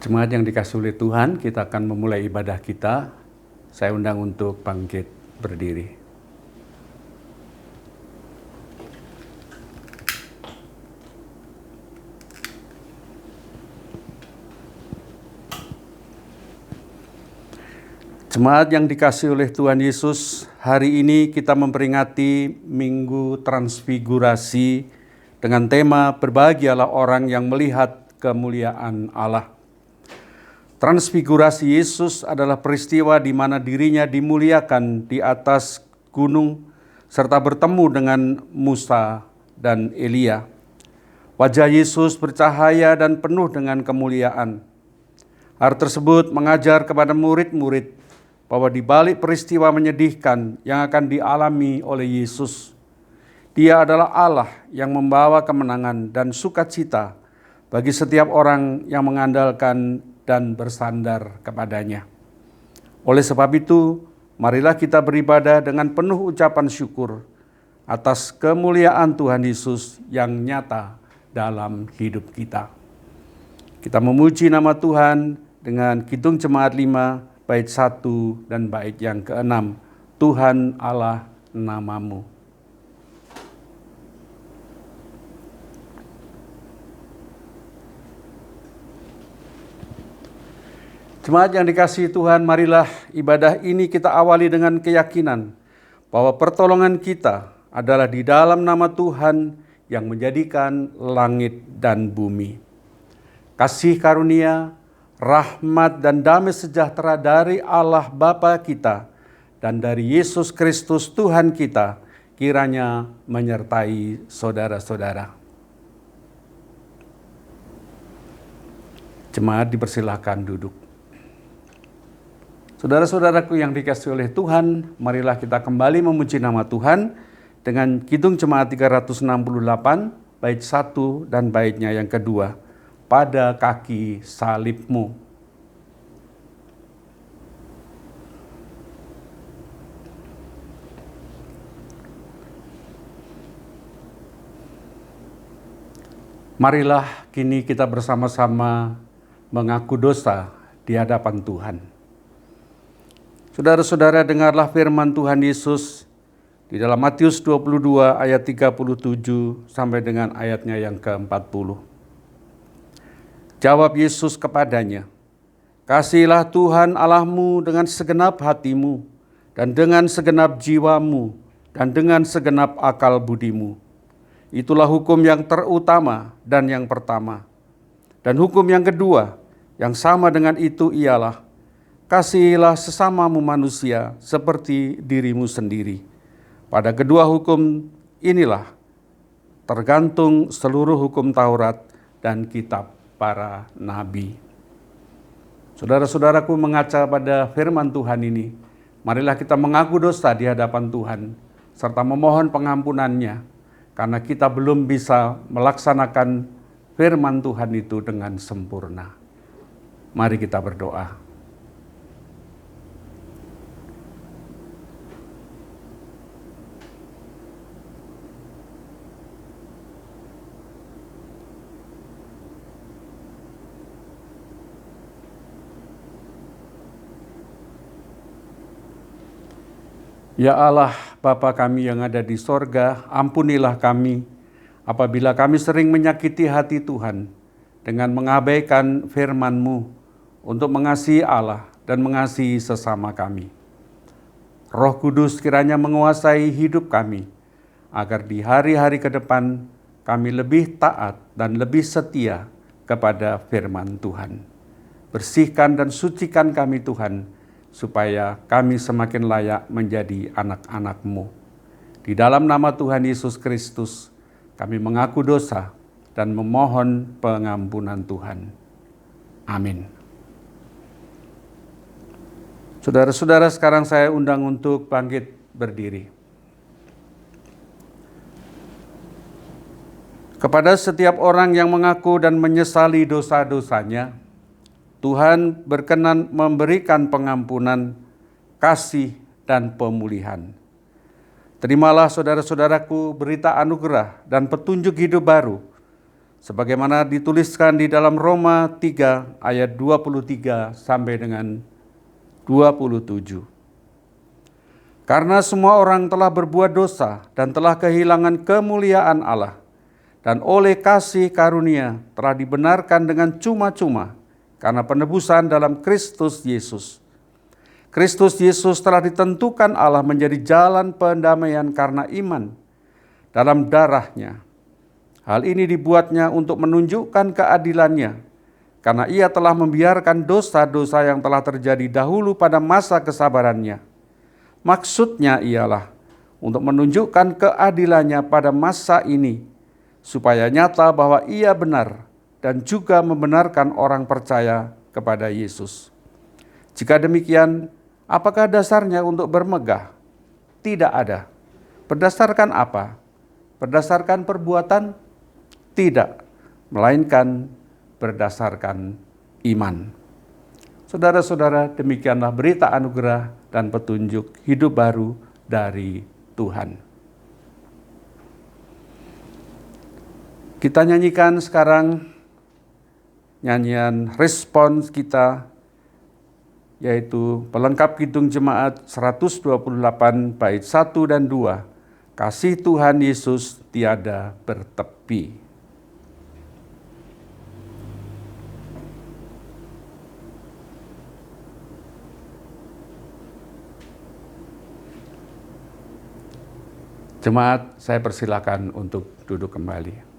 Jemaat yang dikasihi oleh Tuhan, kita akan memulai ibadah kita. Saya undang untuk bangkit berdiri. Jemaat yang dikasihi oleh Tuhan Yesus, hari ini kita memperingati Minggu Transfigurasi dengan tema Berbahagialah orang yang melihat kemuliaan Allah. Transfigurasi Yesus adalah peristiwa di mana dirinya dimuliakan di atas gunung serta bertemu dengan Musa dan Elia. Wajah Yesus bercahaya dan penuh dengan kemuliaan. Hal tersebut mengajar kepada murid-murid bahwa di balik peristiwa menyedihkan yang akan dialami oleh Yesus, Dia adalah Allah yang membawa kemenangan dan sukacita bagi setiap orang yang mengandalkan dan bersandar kepadanya. Oleh sebab itu, marilah kita beribadah dengan penuh ucapan syukur atas kemuliaan Tuhan Yesus yang nyata dalam hidup kita. Kita memuji nama Tuhan dengan Kidung Jemaat 5, bait 1 dan bait yang ke-6. Tuhan Allah namamu. Jemaat yang dikasihi Tuhan, marilah ibadah ini kita awali dengan keyakinan bahwa pertolongan kita adalah di dalam nama Tuhan yang menjadikan langit dan bumi. Kasih karunia, rahmat dan damai sejahtera dari Allah Bapa kita dan dari Yesus Kristus Tuhan kita kiranya menyertai saudara-saudara. Jemaat dipersilahkan duduk. Saudara-saudaraku yang dikasihi oleh Tuhan, marilah kita kembali memuji nama Tuhan dengan Kidung Jemaat 368, bait 1 dan baitnya yang kedua. Pada kaki salibmu. Marilah kini kita bersama-sama mengaku dosa di hadapan Tuhan. Saudara-saudara, dengarlah firman Tuhan Yesus di dalam Matius 22 ayat 37 sampai dengan ayatnya yang ke-40. Jawab Yesus kepadanya, "Kasihilah Tuhan Allahmu dengan segenap hatimu, dan dengan segenap jiwamu, dan dengan segenap akal budimu. Itulah hukum yang terutama dan yang pertama. Dan hukum yang kedua, yang sama dengan itu ialah, kasihilah sesamamu manusia seperti dirimu sendiri. Pada kedua hukum inilah tergantung seluruh hukum Taurat dan kitab para nabi." Saudara-saudaraku, mengaca pada firman Tuhan ini, marilah kita mengaku dosa di hadapan Tuhan serta memohon pengampunannya karena kita belum bisa melaksanakan firman Tuhan itu dengan sempurna. Mari kita berdoa. Ya Allah, Bapa kami yang ada di sorga, ampunilah kami apabila kami sering menyakiti hati Tuhan dengan mengabaikan firman-Mu untuk mengasihi Allah dan mengasihi sesama kami. Roh Kudus kiranya menguasai hidup kami, agar di hari-hari ke depan kami lebih taat dan lebih setia kepada firman Tuhan. Bersihkan dan sucikan kami Tuhan, supaya kami semakin layak menjadi anak-anak-Mu. Di dalam nama Tuhan Yesus Kristus, kami mengaku dosa dan memohon pengampunan Tuhan. Amin. Saudara-saudara, sekarang saya undang untuk bangkit berdiri. Kepada setiap orang yang mengaku dan menyesali dosa-dosanya, Tuhan berkenan memberikan pengampunan, kasih, dan pemulihan. Terimalah saudara-saudaraku berita anugerah dan petunjuk hidup baru sebagaimana dituliskan di dalam Roma 3 ayat 23 sampai dengan 27. Karena semua orang telah berbuat dosa dan telah kehilangan kemuliaan Allah, dan oleh kasih karunia telah dibenarkan dengan cuma-cuma karena penebusan dalam Kristus Yesus. Kristus Yesus telah ditentukan Allah menjadi jalan pendamaian karena iman dalam darah-Nya. Hal ini dibuatnya untuk menunjukkan keadilan-Nya, karena Ia telah membiarkan dosa-dosa yang telah terjadi dahulu pada masa kesabaran-Nya. Maksudnya ialah untuk menunjukkan keadilan-Nya pada masa ini, supaya nyata bahwa Ia benar dan juga membenarkan orang percaya kepada Yesus. Jika demikian, apakah dasarnya untuk bermegah? Tidak ada. Berdasarkan apa? Berdasarkan perbuatan? Tidak, melainkan berdasarkan iman. Saudara-saudara, demikianlah berita anugerah dan petunjuk hidup baru dari Tuhan. Kita nyanyikan sekarang nyanyian respons kita, yaitu pelengkap Kidung Jemaat 128 bait 1 dan 2. Kasih Tuhan Yesus tiada bertepi. Jemaat, saya persilakan untuk duduk kembali.